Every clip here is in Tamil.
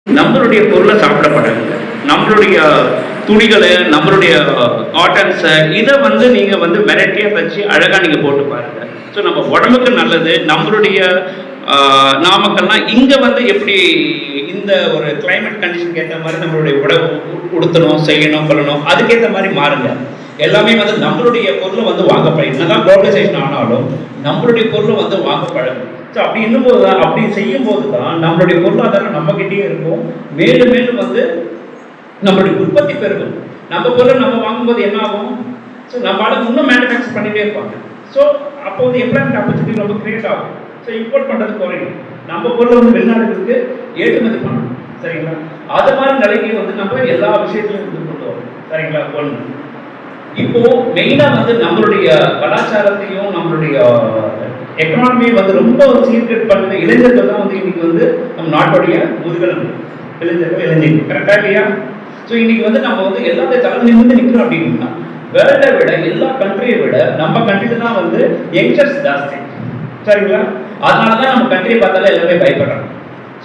நம்மளுடைய பொருளை சாப்பிடப்படாதுங்க. நம்மளுடைய துணிகளை, நம்மளுடைய காட்டன்ஸை இதை வந்து நீங்கள் வந்து வெரைட்டியாக தச்சு அழகாக நீங்கள் போட்டு பாருங்க. ஸோ நம்ம உடம்புக்கு நல்லது. நம்மளுடைய நாமக்கல்லாம் இங்கே வந்து எப்படி இந்த ஒரு கிளைமேட் கண்டிஷனுக்கு ஏற்ற மாதிரி நம்மளுடைய உடம்பு உடுத்தணும், செய்யணும், கொள்ளணும், அதுக்கேற்ற மாதிரி மாறுங்க. எல்லாமே வந்து நம்மளுடைய பொருளை வந்து வாங்கப்படும். என்னதான் குளோபலைசேஷன் ஆனாலும் நம்மளுடைய பொருளை வந்து வாங்கப்படும். ஸோ அப்படி இன்னும்போது தான், அப்படி செய்யும் போது தான் நம்மளுடைய பொருளாதாரம் நம்மகிட்டயே இருக்கும். மேலும் மேலும் வந்து நம்மளுடைய உற்பத்தி பெருகும். நம்ம பொருளை நம்ம வாங்கும்போது என்ன ஆகும்? ஸோ நம்ம ஆளுங்க இன்னும் மேனுஃபேக்சர் பண்ணிகிட்டே இருப்பாங்க. ஸோ அப்போ வந்து எம்ப்ளாய்மெண்ட் ஆப்பர்ச்சுனிட்டி ரொம்ப கிரியேட் ஆகும். ஸோ இம்போர்ட் பண்ணுறது குறையும். நம்ம பொருளை வந்து வெளிநாடுகளுக்கு ஏற்றுமதி பண்ணணும். சரிங்களா? அது மாதிரி நிலைக்கு வந்து நம்ம எல்லா விஷயத்திலையும் வந்து கொண்டு வரோம். சரிங்களா? ஒன்று இப்போ மெயினாக வந்து நம்மளுடைய கலாச்சாரத்தையும் நம்மளுடைய எக்கனாமியை வந்து ரொம்ப சீர்கேட் பண்ணுற இளைஞர்கள் தான் வந்து இன்னைக்கு வந்து நம்ம நாட்டுடைய முதுகெலும்பு. இளைஞர்கள் கரெக்டாக இல்லையா? ஸோ இன்னைக்கு வந்து நம்ம வந்து எல்லாத்தையும் தலை நிமிர்ந்து நிற்கிறோம் அப்படின்னா வேர்ல்டை விட, எல்லா கண்ட்ரியை விட நம்ம கண்ட்ரியில தான் வந்து யங்ஸ்டர்ஸ் ஜாஸ்தி. சரிங்களா? அதனால தான் நம்ம கண்ட்ரியை பார்த்தாலே எல்லாமே பயப்படுறாங்க.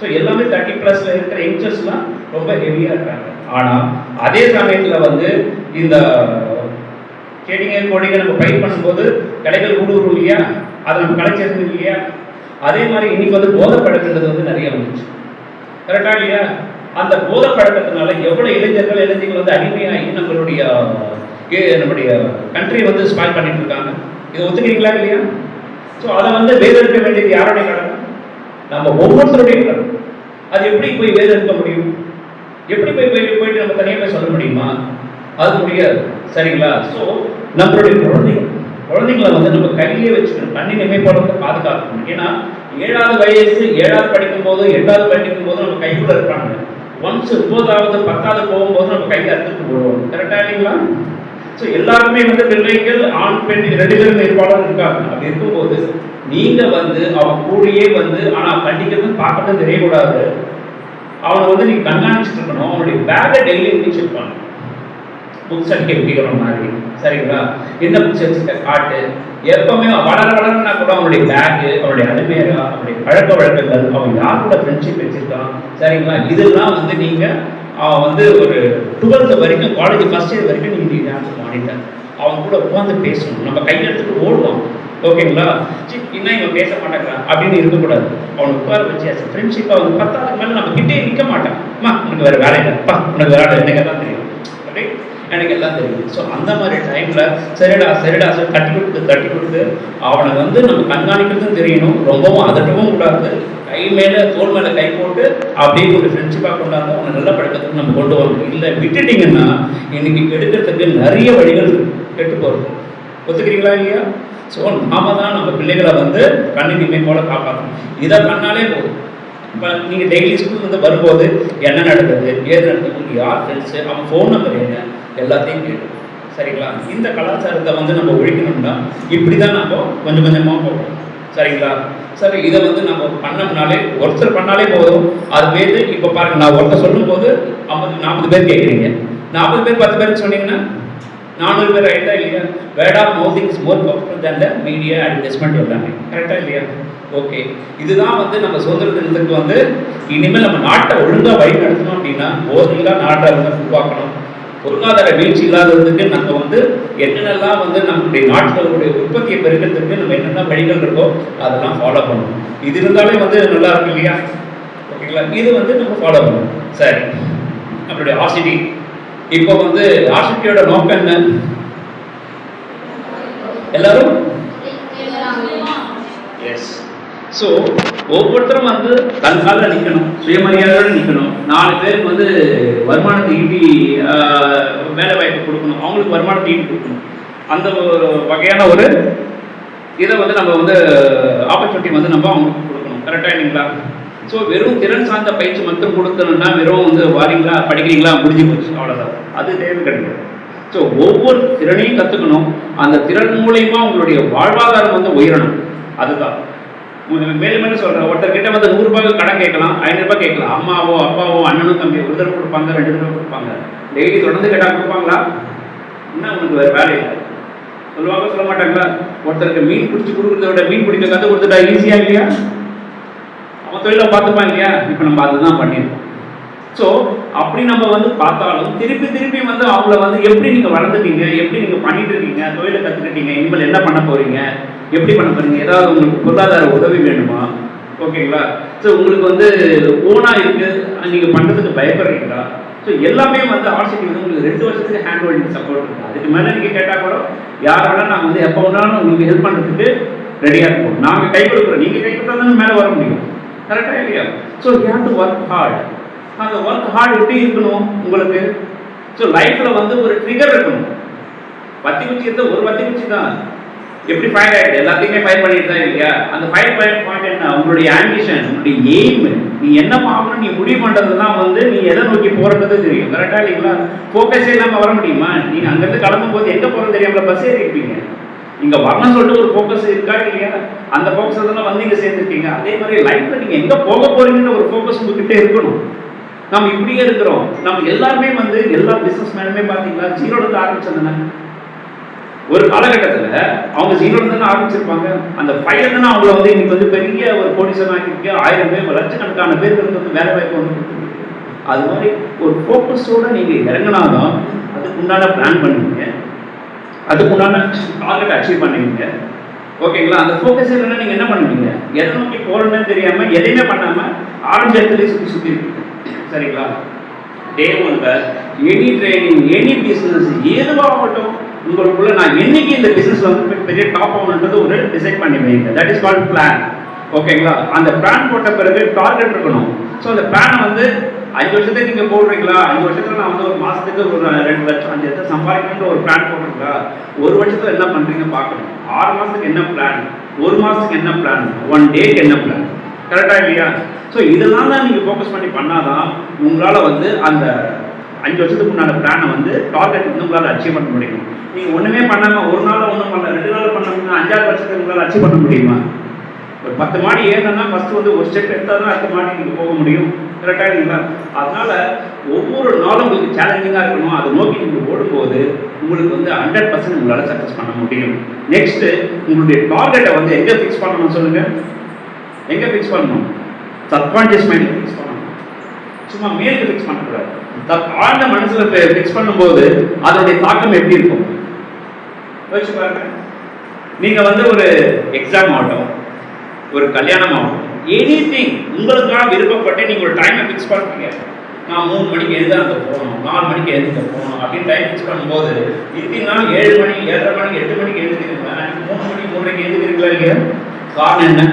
ஸோ எல்லாமே 30+ இருக்கிற யங்ஸ்டர்ஸ்லாம் ரொம்ப ஹெவியாக இருக்காங்க. ஆனால் அதே சமயத்தில் வந்து இந்த செடிங்க கொடிங்க நம்ம பயிர் பண்ணும்போது கடைகள் ஊடுருவும் இல்லையா? அதை நம்ம கலைச்சிருந்தோம் இல்லையா? அதே மாதிரி இன்னைக்கு வந்து போதை பழக்கன்றது வந்து நிறைய வந்துச்சு. கரெக்டா இல்லையா? அந்த போதை பழக்கத்தினால எவ்வளவு இளைஞர்கள் வந்து அடிமையாகி நம்மளுடைய கண்ட்ரியை வந்து ஸ்பாயில் பண்ணிட்டு இருக்காங்க. இதை ஒத்துக்கிறீங்களா இல்லையா? ஸோ அதை வந்து வேதெடுக்க வேண்டியது யாருடைய கடமை? நம்ம ஒவ்வொருத்தருடைய கடமை. அது எப்படி போய் வேதெடுக்க முடியும்? எப்படி போயிட்டு நம்ம தனியாக போய் சொல்ல முடியுமா? அது முடியாது. சரிங்களா? ஸோ நம்மளுடைய குழந்தைங்களை வந்து நம்ம கையிலே வச்சுக்கணும். கண்ணி நிமைப்போட வந்து பாதுகாக்கணும். ஏன்னா 7வது வயசு 7வது படிக்கும் போது 8வது படிக்கும் போது நம்ம கைக்குள்ள இருப்பாங்க. ஒன்ஸ் 9வது 10வது போகும்போது நம்ம கையை அறுத்துட்டு போடுவோம். கரெக்டா இல்லைங்களா? ஸோ எல்லாருமே வந்து பிள்ளைகள் ஆண் பெண் 2 பேரும் ஏற்பாடும் இருக்காங்க. அப்படி இருக்கும்போது நீங்க வந்து அவன் கூடயே வந்து, ஆனால் கண்டிக்கிறது பார்க்கறது தெரியக்கூடாது. அவனை வந்து நீங்க கண்காணிச்சுட்டு இருக்கணும். அவனுடைய பேக்கை டெய்லி செக் பண்ணணும். புக்ஸ் அடிக்க வைக்கிற மாதிரி. சரிங்களா? என்ன புக்ஸ் வச்சுருக்க காட்டு. எப்பவுமே வளரனா கூட அவனுடைய பேக்கு, அவனுடைய அலுமையா, அவனுடைய பழக்க வழக்கங்கள், அவன் யார் கூட ஃப்ரெண்ட்ஷிப் வச்சிருக்கான். சரிங்களா? இதெல்லாம் வந்து நீங்கள் அவன் வந்து ஒரு 12th வரைக்கும், காலேஜ் ஃபர்ஸ்ட் இயர் வரைக்கும் நீங்கள் மானிட்டர். அவன் கூட உட்காந்து பேசணும். நம்ம கையெழுத்துக்கு ஓடுவோம். ஓகேங்களா? இன்னும் இவன் பேச மாட்டேங்கிறான் அப்படின்னு இருக்கக்கூடாது. அவனை உட்கார வச்சு ஃப்ரெண்ட்ஷிப்பாக வந்து 10வது மேலே நம்ம கிட்டே நிற்க மாட்டான். உனக்கு வேறு வேலை இல்லைப்பா, உனக்கு வேலை எனக்கு எல்லாம் தெரியும், அப்படி எனக்கு எல்லாம் தெரியும். ஸோ அந்த மாதிரி டைமில் சரிடா தட்டி கொடுத்து அவனை வந்து நம்ம கண்காணிக்கிறதும் தெரியணும். ரொம்பவும் அதட்டவும் கூடாது. கை மேலே தோல் மேலே கை போட்டு அப்படியே ஒரு ஃப்ரெண்ட்ஷிப்பாக கொண்டாந்து அவனை நல்ல பழக்கத்துக்கு நம்ம கொண்டு வரணும். இல்லை விட்டுட்டிங்கன்னா இன்னைக்கு கெடுக்கிறதுக்கு நிறைய வழிகள் கெட்டு போகிறது. ஒத்துக்கிறீங்களா இல்லையா? ஸோ நாம தான் நம்ம பிள்ளைகளை வந்து கண்ணினிமை போல காப்பாற்றணும். இதை பண்ணாலே போதும். இப்போ நீங்கள் டெய்லி ஸ்கூல் வந்து வரும்போது என்ன நடக்குது, ஏது நடக்குது, யார் ஃப்ரெண்ட்ஸு, அவன் ஃபோன் நம்பர் என்ன, எல்லாத்தையும் கேட்கும். சரிங்களா? இந்த கலாச்சாரத்தை வந்து நம்ம ஒழிக்கணும்னா இப்படி தான் நம்ம கொஞ்சம் கொஞ்சமாக போகணும். சரிங்களா? சரி, இதை வந்து நம்ம பண்ணோம்னாலே, ஒருத்தர் பண்ணாலே போதும். அது பேர் இப்போ பாருங்கள், நான் ஒருத்தர் சொல்லும்போது 40 பேர் கேட்குறீங்க. 40 பேர் 10 பேருக்கு சொன்னீங்கன்னா 400 பேர் ஆகிட்டா இல்லையா? Word of mouth is more powerful than the media advertisement எல்லாமே. கரெக்டாக இல்லையா? ஓகே, இதுதான் வந்து நம்ம சுதந்திர தினத்துக்கு வந்து இனிமேல் நம்ம நாட்டை ஒழுங்காக வழி நடத்தணும். அப்படின்னா போதையில்லா நாட்டை வந்து உருவாக்கணும். பொருளாதார வீழ்ச்சி இல்லாததுக்கு நம்ம வந்து என்னென்னலாம் வந்து நம்மளுடைய நாட்டினுடைய உற்பத்தியை பெருக்கிறதுக்கு நம்ம என்னென்ன வழிகள் இருக்கோ அதெல்லாம் ஃபாலோ பண்ணணும். இது இருந்தாலே வந்து நல்லா இருக்கு இல்லையா? ஓகேங்களா? இது வந்து நம்ம ஃபாலோ பண்ணணும். சரி, நம்மளுடைய ஆர்சிடி இப்போ வந்து ஆர்சிடியோட நோக்கம் என்ன? எல்லாரும் எஸ். ஸோ ஒவ்வொருத்தரும் வந்து தன் காலில் நிற்கணும், சுயமரியாதையோடு நிற்கணும். 4 பேருக்கு வந்து வருமானத்தை ஈட்டி வேலை வாய்ப்பு கொடுக்கணும், அவங்களுக்கு வருமானத்தை ஈட்டி கொடுக்கணும். அந்த ஒரு வகையான ஒரு இதை வந்து நம்ம வந்து ஆப்பர்ச்சுனிட்டி வந்து நம்ம அவங்களுக்கு கொடுக்கணும். கரெக்டாக இல்லைங்களா? ஸோ வெறும் திறன் சார்ந்த பயிற்சி மட்டும் கொடுத்தோம்னா வெறும் வந்து வாரீங்களா படிக்கிறீங்களா முடிஞ்சு போச்சு, அவ்வளோதான். அது தேவை கிடையாது. ஸோ ஒவ்வொரு திறனையும் கற்றுக்கணும். அந்த திறன் மூலயமா உங்களுடைய வாழ்வாதாரம் வந்து உயரணும். அதுதான் மேலும் மேலும் சொல்கிறேன். ஒருத்தர்கிட்ட வந்து 100 ரூபாய்க்கு கடன் கேட்கலாம், 500 ரூபாய் கேட்கலாம். அம்மாவோ அப்பாவோ அண்ணனும் தம்பி ஒரு தடவை கொடுப்பாங்க, 2 தடவை கொடுப்பாங்க. டெய்லி தொடர்ந்து கேட்டால் கொடுப்பாங்களா? இன்னும் உனக்கு வேறு வேலை இல்லை சொல்லுவாங்க, சொல்ல மாட்டாங்களா? ஒருத்தருக்கு மீன் பிடிச்சி கொடுக்குறத விட மீன் பிடிக்க கற்று கொடுத்துட்டா ஈஸியாக இல்லையா? அவன் தொழிலை பார்த்துப்பான் இல்லையா? இப்போ நம்ம அதுதான் பண்ணியிருக்கோம். ஸோ அப்படி நம்ம வந்து பார்த்தாலும் திருப்பி வந்து அவங்கள வந்து எப்படி நீங்கள் வளர்ந்துட்டீங்க, எப்படி நீங்கள் பண்ணிட்டு இருக்கீங்க, தொழிலை கற்றுக்கிட்டீங்க, இனிமேல் என்ன பண்ண போறீங்க, எப்படி பண்ண போறீங்க, ஏதாவது உங்களுக்கு பொருளாதார உதவி வேணுமா, ஓகேங்களா? ஸோ உங்களுக்கு வந்து ஓனாக இருக்கு, நீங்கள் பண்ணுறதுக்கு பயப்படுறீங்களா? ஸோ எல்லாமே வந்து ஆர்சிடி வந்து உங்களுக்கு 2 வருஷத்துக்கு ஹேண்ட் ஹோல்டிங் சப்போர்ட் இருக்குது. அதுக்கு மேலே நீங்கள் கேட்டால் கூட யார் வேணாலும் நாங்கள் வந்து எப்போ வேணாலும் உங்களுக்கு ஹெல்ப் பண்ணுறதுக்கு ரெடியாக இருப்போம். நாங்கள் கை கொடுக்குறோம், நீங்கள் கை கொடுத்தா தானே மேலே வர முடியும், கரெக்டாக இல்லையா? So you have to work hard. அந்த ஒர்க் ஹார்ட் எப்படி இருக்கணும் உங்களுக்கு? ஸோ லைஃப்பில் வந்து ஒரு ட்ரிகர் இருக்கணும். வத்தி குச்சி இருந்தால் ஒரு வத்தி குச்சி தான் எப்படி ஃபயர் ஆகிடுது, எல்லாத்தையுமே ஃபயர் பண்ணிட்டு தான் இல்லையா? அந்த ஃபயர் பாயிண்ட் என்ன? உங்களுடைய ஆம்பிஷன், உங்களுடைய எய்ம், நீ என்ன ஆகணும் நீ முடிவு பண்ணுறது தான் வந்து நீ எதை நோக்கி போகிறது தெரியும், கரெக்டாக இல்லைங்களா? ஃபோக்கஸே இல்லாமல் வர முடியுமா? நீங்கள் அங்கேருந்து கிளம்பும் போது எங்கே போகிறது தெரியாமல பஸ் ஏறி இருப்பீங்க. இங்கே வரணும்னு சொல்லிட்டு ஒரு ஃபோக்கஸ் இருக்கா இல்லையா? அந்த ஃபோக்கஸ் தான் வந்து இங்கே சேர்ந்துருக்கீங்க. அதே மாதிரி லைஃப்பில் நீங்கள் எங்கே போக போகிறீங்கன்னு ஒரு ஃபோக்கஸ் உங்ககிட்ட இருக்கணும். நம்ம இப்படியே இருக்கிறோம். நம்ம எல்லாருமே வந்து எல்லா பிஸ்னஸ் மேனுமே பார்த்தீங்களா ஜீரோலேருந்து ஆரம்பிச்சதுன்னா ஒரு காலகட்டத்தில் அவங்க ஜீரோல தானே ஆரம்பிச்சிருப்பாங்க. அந்த ஃபைல தானே அவங்கள வந்து இன்னைக்கு வந்து பெரிய ஒரு கோடிசன் ஆக்கிருக்கு, 1000 பேர் லட்சக்கணக்கான பேருக்கு வந்து வேலை வாய்ப்பு வந்து கொடுத்துருக்கு. அது மாதிரி ஒரு ஃபோக்கஸோட நீங்கள் இறங்கினாதான் அதுக்கு உண்டான பிளான் பண்ணுவீங்க, அதுக்கு உண்டான டார்கெட் அச்சீவ் பண்ணுவீங்க, ஓகேங்களா? அந்த ஃபோக்கஸ் இல்லைன்னா நீங்கள் என்ன பண்ணுவீங்க? எதை நோக்கி போகிறோன்னு தெரியாமல் எதையுமே பண்ணாமல் ஆரஞ்ச இடத்துலேயே சுற்றி இருப்பீங்க, சரிங்களா? டே ஒன்ல எனி ட்ரைனிங், எனி பிஸ்னஸ் எதுவாகட்டும் உங்களுக்குள்ள நான் என்னைக்கு இந்த பிசினஸ்ல வந்து பெரிய டாப் ஆகணுன்றது ஒரு டிசைட் பண்ணி வைங்க. தட் இஸ் கால்ட் பிளான், ஓகேங்களா? அந்த பிளான் போட்ட பிறகு டார்கெட் இருக்கணும். ஸோ அந்த பிளானை வந்து 5 வருஷத்துக்கு நீங்கள் போடுறீங்களா, 5 வருஷத்துல நான் வந்து ஒரு மாதத்துக்கு ஒரு 2 லட்சம் 5 லட்சம் சம்பாதிக்கணுன்ற ஒரு பிளான் போடுறீங்களா? ஒரு வருஷத்துல என்ன பண்ணுறீங்க பார்க்கணும். 6 மாதத்துக்கு என்ன பிளான், 1 மாதத்துக்கு என்ன பிளான், 1 டேக்கு என்ன பிளான், கரெக்டாக இல்லையா? ஸோ இதெல்லாம் தான் நீங்கள் ஃபோக்கஸ் பண்ணி பண்ணாதான் உங்களால் வந்து அந்த 5 வருஷத்துக்கு முன்னாடி பிளானை வந்து டார்கெட் வந்து உங்களால் அச்சீவ் பண்ண முடியும். நீங்கள் ஒன்றுமே பண்ணாமல் ஒரு நாள் ஒன்றும் பண்ணல 2 நாள் பண்ணாமல் 5ஆவது வருஷத்துக்கு உங்களால் அச்சீவ் பண்ண முடியுமா? ஒரு 10 மாடி ஏறணும்னா ஃபஸ்ட்டு வந்து ஒரு ஸ்டெப் எடுத்தால் தான் அடுத்த மாடி நீங்கள் போக முடியும், கரெக்டாக இல்லைங்களா? அதனால் ஒவ்வொரு நாளும் உங்களுக்கு சேலஞ்சிங்காக இருக்கணும். அதை நோக்கி நீங்கள் ஓடும்போது உங்களுக்கு வந்து 100% உங்களால் சக்ஸஸ் பண்ண முடியும். நெக்ஸ்ட்டு உங்களுடைய டார்கெட்டை வந்து எங்கே ஃபிக்ஸ் பண்ணணும் சொல்லுங்கள்? எங்கே ஃபிக்ஸ் பண்ணணும்? சப்கான்ஷியஸ் மைண்டில் ஃபிக்ஸ் பண்ணணும், சும்மா மேலுக்கு ஃபிக்ஸ் பண்ணக்கூடாது. ஆழ்ந்த மனசில் ஃபிக்ஸ் பண்ணும்போது அதனுடைய தாக்கம் எப்படி இருக்கும் யோசிச்சு பாருங்க. நீங்கள் வந்து ஒரு எக்ஸாம் ஆகட்டும், ஒரு கல்யாணம் ஆகட்டும், எனிதிங் உங்களுக்காக விருப்பப்பட்டு நீங்கள் ஒரு டைமை ஃபிக்ஸ் பண்ணுறீங்க. நான் 3 மணிக்கு எழுத அங்கே போகணும், 4 மணிக்கு எழுதிக்க போகணும் அப்படின்னு டைம் ஃபிக்ஸ் பண்ணும்போது இத்தனை நாள் 7 மணி 7:30 மணி 8 மணிக்கு எழுதுக்கிறீங்களா, 3 மணி 3:30 எழுதுக்கிறீங்களா இல்லையா? காரணம் என்ன?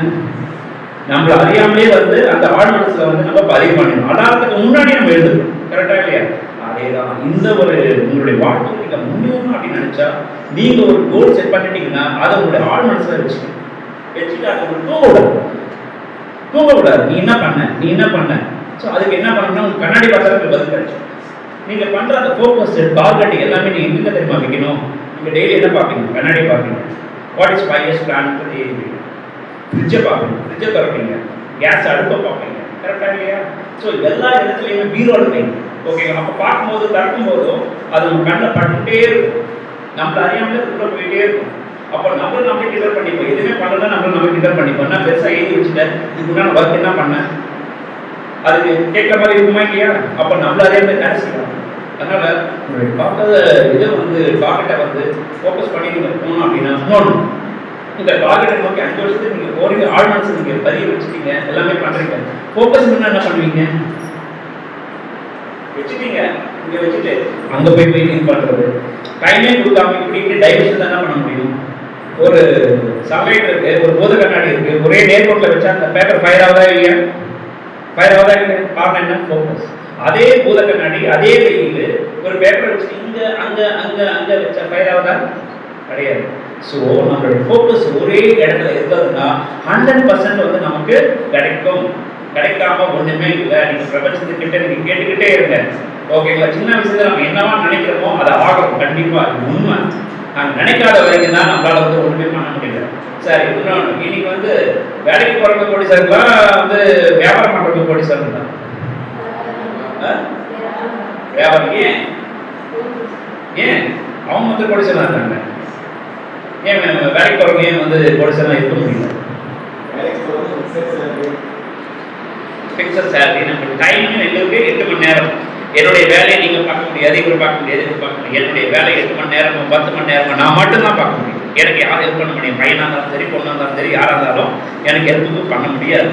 நம்மளை அறியாமலே வந்து அந்த ஆழ் மனசுல வந்து நம்ம பதிவு பண்ணிடணும். அலாரத்துக்கு முன்னாடி நம்ம எழுதுறோம், கரெக்டா இல்லையா? அதேதான் இந்த ஒரு உங்களுடைய வாழ்க்கை நீங்க முன்னேறணும் அப்படின்னு நினைச்சா நீங்க ஒரு கோல் செட் பண்ணிட்டீங்கன்னா அதை உங்களுடைய ஆழ் மனசுல வச்சுட்டு அதை தூங்க விடாது. நீ என்ன பண்ண ஸோ அதுக்கு என்ன பண்ணணும்னா உங்க கண்ணாடி பார்த்தாலும் பதில் கிடைக்கும். நீங்க பண்ற அந்த ஃபோக்கஸ் டார்கெட் எல்லாமே நீங்க எங்க தெரியுமா வைக்கணும்? நீங்க டெய்லி என்ன பார்ப்பீங்க? கண்ணாடி பார்ப்பீங்க. What is 5 years plan? ஃப்ரிட்ஜை பார்ப்பீங்க, ஃப்ரிட்ஜை திறப்பீங்க, கேஸ் அடுப்பை பார்ப்பீங்க, கரெக்டாக இல்லையா? ஸோ எல்லா இடத்துலையுமே பீரோல் வைங்க, ஓகேங்களா? அப்போ பார்க்கும்போது திறக்கும்போதும் அது உங்கள் கண்ணில் பட்டுகிட்டே இருக்கும், நம்மளை அறியாமலே உள்ளே போயிட்டே இருக்கும். அப்போ நம்மளே டிசைட் பண்ணிப்போம், எதுவுமே பண்ணலாம் நம்மளை டிசைட் பண்ணிப்போம். நான் பெருசாக எழுதி வச்சுட்டேன், இதுக்கு நான் ஒர்க் என்ன பண்ணேன், அதுக்கு கேட்குற மாதிரி இருக்குமா இல்லையா? அப்போ நம்மள அறியாமலே கடைசிக்கலாம். அதனால் உங்களுடைய இதை வந்து டார்கெட்டை வந்து ஃபோக்கஸ் பண்ணி நீங்கள் போகணும் அப்படின்னா இன்னொன்று, இந்த டார்கெட்டை நோக்கி 5 வருஷத்துக்கு நீங்கள் போறீங்க, ஆழ் மனசு நீங்கள் பதிய வச்சுட்டீங்க, எல்லாமே பண்ணுறீங்க. ஃபோக்கஸ் பண்ணால் என்ன பண்ணுவீங்க? வச்சுட்டீங்க, இங்கே வச்சுட்டு அங்கே போய் இது பண்ணுறது, டைமே கொடுக்காம இப்படி டைவர்ஷன் தான் என்ன பண்ண முடியும்? ஒரு சமையல் இருக்கு, ஒரு போத கண்ணாடி இருக்கு, ஒரே நேர்கோட்டில் வச்சா அந்த பேப்பர் ஃபயர் ஆகுதா இல்லையா? ஃபயர் ஆகுதா இல்லையா? காரணம் என்ன? ஃபோக்கஸ். அதே பூத கண்ணாடி அதே வெயில் ஒரு பேப்பரை வச்சு இங்கே அங்கே அங்கே அங்கே வச்சா ஃபயர் ஆகுதா? கிடையாது. ஸோ நம்மளுடைய ஃபோக்கஸ் ஒரே இடத்துல இருக்கிறதுனா 100% வந்து நமக்கு கிடைக்கும். கிடைக்காம ஒன்றுமே இல்லை. நீங்கள் பிரபஞ்சத்துக்கிட்ட நீங்கள் கேட்டுக்கிட்டே இருங்க, ஓகேங்களா? சின்ன விஷயத்தில் நம்ம என்னவா நினைக்கிறோமோ அதை ஆகும், கண்டிப்பாக அது உண்மை. நாங்கள் நினைக்காத வரைக்கும் தான் நம்மளால் வந்து ஒன்றுமே பண்ண முடியல. சரி, இன்னொன்று, இன்னைக்கு வந்து வேலைக்கு போகிறவங்க கோடீஸ்வரர்களா வந்து வியாபாரம் பண்ணுறவங்க கோடீஸ்வரர்களா? வியாபாரம். ஏன் அவங்க வந்து கோடீஸ்வரனா இருக்காங்க? ஏன் வேலைக்கு போகிறவங்க ஏன் வந்து கோடீஸ்வரனா இருக்க முடியல? ஃபிக்ஸட் சேலரி, நம்ம டைம் எங்களுக்கு 8 மணி நேரம். என்னுடைய வேலையை நீங்க பார்க்க முடியாது, இவர் பார்க்க முடியாது, இவர் பார்க்க முடியாது. என்னுடைய வேலை 8 மணி நேரமோ 10 மணி நேரமோ நான் மட்டும்தான் பார்க்க முடியும். எனக்கு யாரும் ஹெல்ப் பண்ண முடியும். பையனாக இருந்தாலும் சரி, பொண்ணாக இருந்தாலும் சரி, யாராக இருந்தாலும் எனக்கு ஹெல்ப்பும் பண்ண முடியாது.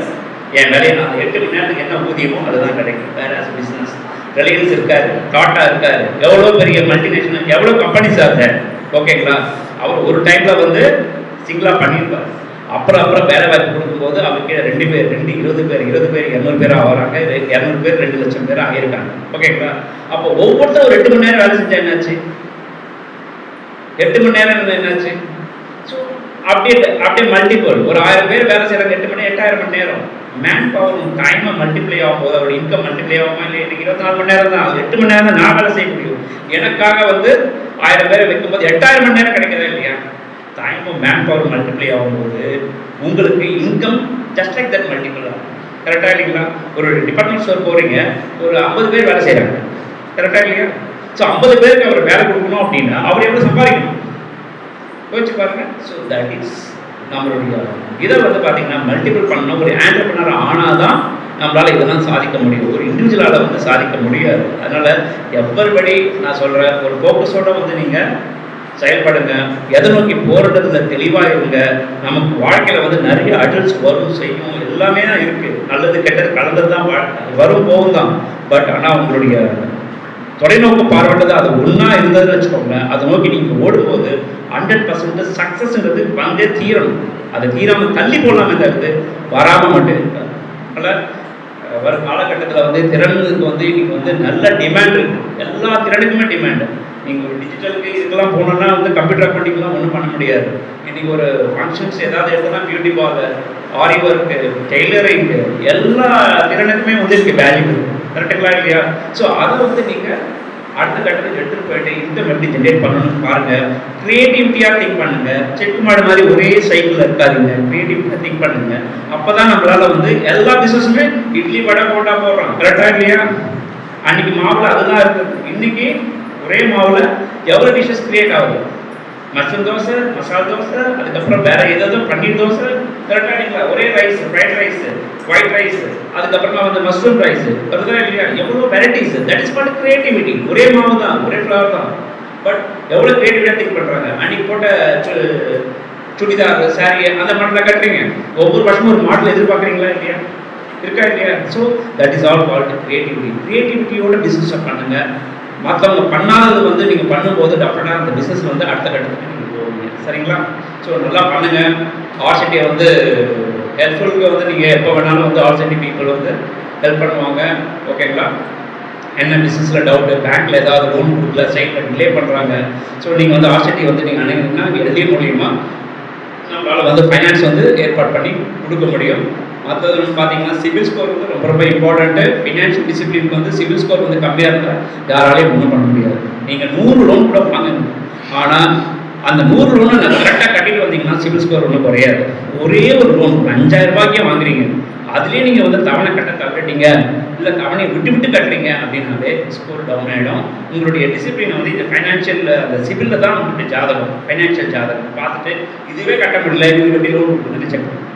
என் வேலையை நான் 8 மணி நேரத்துக்கு என்ன ஊதியமோ அதுதான் கிடைக்கும். வேற பிஸ்னஸ் ரிலையன்ஸ் இருக்காரு, டாட்டா இருக்காரு, எவ்வளோ பெரிய மல்டிநேஷனல், எவ்வளோ கம்பெனிஸ் ஆகுது. ஓகேங்களா? அவர் ஒரு டைம்ல வந்து சிங்கிளாக பண்ணியிருப்பார். அப்புறம் வேலை வாய்ப்பு கொடுக்கும்போது அவருக்கு 2 பேர் 20 பேர் 200 பேர் ஆகிறாங்க. 200 பேர் 2 லட்சம் பேர் ஆகியிருக்காங்க. ஓகேங்களா? அப்போ ஒவ்வொருத்தரும் ஒரு 8 மணி நேரம் வேலை செஞ்சா என்னாச்சு? 8 மணி நேரம் என்னாச்சு? ஸோ அப்படியே மல்டிபிள் ஒரு 1000 பேர் வேலை செய்யறாங்க. 8000 மணி நேரம் மேன் பவர் டைமை மல்டிப்ளை ஆகும் போது அவரோட இன்கம் மல்டிப்ளை ஆகுமா இல்லை? இன்னைக்கு 24 மணி நேரம் தான், 8 மணி நேரம் தான் நான் வேலை செய்ய முடியும். எனக்காக வந்து 1000 பேரை வைக்கும்போது 8000 மணி நேரம் கிடைக்கிறதா இல்லையா? டைமும் மேன் பவர் மல்டிப்ளை ஆகும்போது உங்களுக்கு income just like that multiple ஆகும். கரெக்டாக இல்லைங்களா? ஒரு டிபார்ட்மெண்ட் ஸ்டோர் போகிறீங்க, ஒரு 50 பேர் வேலை செய்கிறாங்க. கரெக்டாக இல்லையா? ஸோ 50 பேருக்கு அவர் வேலை கொடுக்கணும் அப்படின்னா அவர் எவ்வளோ சம்பாதிக்கணும் யோசிச்சு பாருங்க. ஸோ தட் இஸ் நம்மளுடைய இதை வந்து பார்த்தீங்கன்னா மல்டிபிள் பண்ண ஒரு ஆண்டர்பிரனர் ஆனால் தான் நம்மளால் இதெல்லாம் சாதிக்க முடியும். ஒரு இண்டிவிஜுவலால் வந்து சாதிக்க முடியாது. அதனால் எவ்வளபடி நான் சொல்கிறேன், ஒரு ஃபோக்கஸோட வந்து நீங்கள் செயல்படுங்க. எதை நோக்கி போகிறதுல தெளிவாக இருங்க. நமக்கு வாழ்க்கையில் வந்து நிறைய அடல்ட்ஸ் வரும் செய்யும் எல்லாமே தான் இருக்குது. நல்லது கெட்டது கலந்தது தான் வரும் போகும் தான். பட் ஆனால் உங்களுடைய தொலைநோக்கு பார்வைன்றது அது ஒன்றா இருந்ததுன்னு வச்சுக்கோங்க. அதை நோக்கி நீங்கள் ஓடும்போது 100% சக்ஸஸ்ன்றது வந்தே தீரணும். அதை தீராமல் தள்ளி போடலாமே தவிர்த்து வராமல் மட்டும் இருக்காது. அதனால் வரும் காலகட்டத்தில் வந்து திறனுக்கு வந்து இன்னைக்கு வந்து நல்ல டிமாண்ட் இருக்குது. எல்லா திறனுக்குமே டிமாண்டு. நீங்கள் ஒரு டிஜிட்டலுக்கு இதுக்கெல்லாம் போனோன்னா வந்து கம்ப்யூட்டர் அக்கௌண்டிங்லாம் ஒன்றும் பண்ண முடியாது. இன்றைக்கி ஒரு ஃபங்க்ஷன்ஸ் ஏதாவது எடுத்தோன்னா பியூட்டி பார்லர், ஆரி ஒர்க்கு, டெய்லரிங்கு எல்லா திறனுக்குமே வந்து இருக்குது வேல்யூ. கரெக்டுங்களா இல்லையா? ஸோ அதை வந்து நீங்கள் அடுத்த கட்டத்துக்கு எடுத்துகிட்டு போயிட்டு இன்கம் எப்படி ஜென்ரேட் பண்ணணும்னு பாருங்கள். க்ரியேட்டிவிட்டியாக திங்க் பண்ணுங்கள். செக்கு மாடு மாதிரி ஒரே சைக்கிளில் இருக்காதுங்க. க்ரியேட்டிவிட்டியாக திங்க் பண்ணுங்கள். அப்போ தான் நம்மளால் வந்து எல்லா பிஸ்னஸுமே இட்லி வடை போட்டா போடுறோம். கரெக்டாக இல்லையா? அன்றைக்கி மாவில் அதுதான் இருக்குது. இன்றைக்கி ஒரே மாவில் எவ்வளோ டிஷ்ஷஸ் கிரியேட் ஆகுது. மஷ்ரூம் தோசை, மசாலா தோசை, அதுக்கப்புறம் வேற ஏதாவது பன்னீர் தோசை. கரெக்டாக இல்லைங்களா? ஒரே rice, fried rice, white rice, அதுக்கப்புறமா வந்து மஷ்ரூம் ரைஸ். வருதா இல்லையா? எவ்வளோ varieties. That is called creativity. ஒரே மாவு தான், ஒரே ஃப்ளவர் தான். பட் எவ்வளோ கிரியேட்டிவிட்டியாக திங்க் பண்ணுறாங்க. அன்றைக்கி போட்ட சுடிதார், சாரி அந்த மாடலில் கட்டுறீங்க. ஒவ்வொரு வருஷமும் ஒரு மாடல் எதிர்பார்க்குறீங்களா இல்லையா? இருக்கா இல்லையா? So that is all called creativity. கிரியேட்டிவிட்டியோட பிஸ்னஸை பண்ணுங்கள். மற்றவங்க பண்ணாதது வந்து நீங்கள் பண்ணும்போது டெஃபினட்டாக அந்த பிஸ்னஸ் வந்து அடுத்த கட்டத்துக்கு நீங்கள் போவீங்க. சரிங்களா? ஸோ நல்லா பண்ணுங்கள். ஆர்சிட்டியை வந்து ஹெல்ப்ஃபுல்க்கு வந்து நீங்கள் எப்போ வேணாலும் வந்து ஆர்சிட்டி பீப்புள் வந்து ஹெல்ப் பண்ணுவாங்க. ஓகேங்களா? என்ன பிஸ்னஸில் டவுட்டு, பேங்க்கில் ஏதாவது லோன் கொடுக்கல, சைட்டில் டிலே பண்ணுறாங்க. ஸோ நீங்கள் வந்து ஆர்சிட்டி வந்து நீங்கள் அணுகுனீங்கன்னா எழுதிய மூலியமா நம்மளால் வந்து ஃபைனான்ஸ் வந்து ஏற்பாடு பண்ணி கொடுக்க முடியும். மற்றது வந்து பார்த்தீங்கன்னா சிவில் ஸ்கோர் வந்து ரொம்ப ரொம்ப இம்பார்ட்டண்ட்டு. ஃபினான்ஷியல் டிசிப்ளினுக்கு வந்து சிவில் ஸ்கோர் வந்து கம்மியாக இருந்தால் யாராலையும் ஒன்றும் பண்ண முடியாது. நீங்கள் 100 லோன் கூட வாங்கணும். ஆனால் அந்த 100 லோனை நான் கரெக்டாக கட்டிட்டு வந்தீங்கன்னா சிவில் ஸ்கோர் ஒன்றும் குறையாது. ஒரே ஒரு லோன் 5000 ரூபாய்க்கே வாங்குறீங்க, அதுலேயே நீங்கள் வந்து தவணை கட்ட தவறிட்டீங்க, இல்லை தவணையை விட்டு கட்டுறீங்க அப்படின்னாலே ஸ்கோர் டவுன் ஆகிடும். உங்களுடைய டிசிப்ளினை வந்து இந்த ஃபைனான்ஷியல் அந்த சிவிலில் தான் வந்துட்டு ஜாதகம், ஃபைனான்ஷியல் ஜாதகம் பார்த்துட்டு இதுவே கட்ட முடியல, இது எப்படி லோன் கொடுக்குதுன்னு செக் பண்ணுங்க.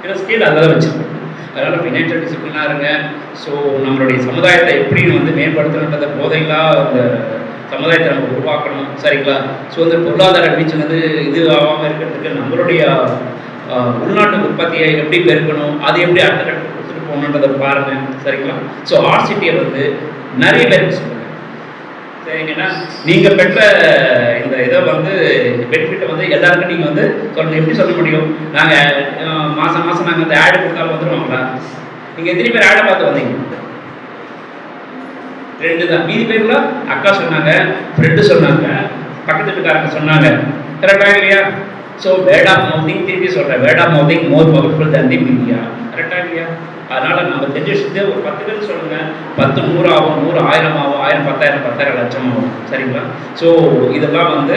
ஏன்னா ஸ்கேல் அதெல்லாம் வச்சுருக்கோம். அதனால் ஃபினான்ஷியல் டிசிப்ளினாக இருங்க. ஸோ நம்மளுடைய சமுதாயத்தை எப்படி வந்து மேம்படுத்தணுன்றதை போதையில்லா அந்த சமுதாயத்தை நம்ம உருவாக்கணும். சரிங்களா? ஸோ இந்த பொருளாதார வீச்சு வந்து இது ஆகாமல் இருக்கிறதுக்கு நம்மளுடைய உள்நாட்டு உற்பத்தியை எப்படி பெருக்கணும், அது எப்படி அடுத்த கட்டத்துக்கு கொடுத்துட்டு போகணுன்றதை பாருங்கள். சரிங்களா? ஸோ ஆர்சிட்டியை வந்து நிறைய பேருக்கு சொல்லுங்கள். சரிங்கன்னா நீங்கள் பெற்ற இந்த இதை வந்து பெனிஃபிட்டை வந்து எல்லாருக்கும் நீங்கள் வந்து சொல்லணும். எப்படி சொல்ல முடியும்? நாங்கள் மாதம் நாங்கள் இந்த ஆடு கொடுத்தாலும் வந்துடுவாங்களா? நீங்கள் எத்தனை பேர் ஆடை பார்த்து வந்தீங்க? 2 தான். மீதி பேர்லாம் அக்கா சொன்னாங்க, ஃப்ரெண்டு சொன்னாங்க, பக்கத்து வீட்டுக்காரங்க சொன்னாங்க. கரெக்டாக இல்லையா? ஸோ வேர்ட் ஆஃப் மவுத்திங், திருப்பி சொல்கிறேன், word of mouthing more powerful than the media. கரெக்டாக இல்லையா? அதனால் நம்ம தெரிஞ்ச விஷயத்தை ஒரு 10 பேர் சொல்லுங்கள். 10 100 ஆகும், 100 1000 ஆகும், 1000 10,000 10,000 லட்சம் ஆகும். சரிங்களா? ஸோ இதெல்லாம் வந்து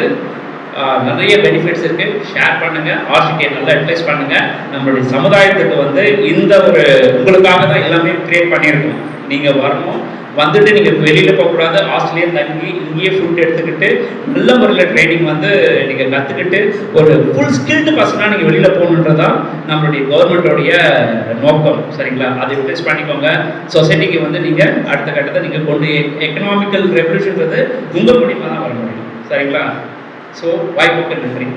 நிறைய பெனிஃபிட்ஸ் இருக்குது. ஷேர் பண்ணுங்கள். ஆர்சிட்டியை நல்லா யூட்டிலைஸ் பண்ணுங்கள். நம்மளுடைய சமுதாயத்துக்கு வந்து இந்த ஒரு உங்களுக்காக தான் எல்லாமே கிரியேட் பண்ணியிருக்கோம். நீங்கள் வரணும். வந்துட்டு நீங்கள் வெளியில் போகக்கூடாது, ஹாஸ்டல்லே தங்கி இங்கேயே ஃபுட் எடுத்துக்கிட்டு நல்ல முறையில் ட்ரைனிங் வந்து நீங்கள் கற்றுக்கிட்டு ஒரு ஃபுல் ஸ்கில்டு பர்சனாக நீங்கள் வெளியில் போகணுன்றதான் நம்மளுடைய கவர்மெண்ட்டோடைய நோக்கம். சரிங்களா? அதை யூட்டிலைஸ் பண்ணிக்கோங்க. சொசைட்டிக்கு வந்து நீங்கள் அடுத்த கட்டத்தை நீங்கள் கொண்டு எக்கனாமிக்கல் ரெவல்யூஷன்றது உங்கள் மூலியமாக தான் வர முடியும். சரிங்களா? ஸோ வாய்ப்புக்கு நன்றி.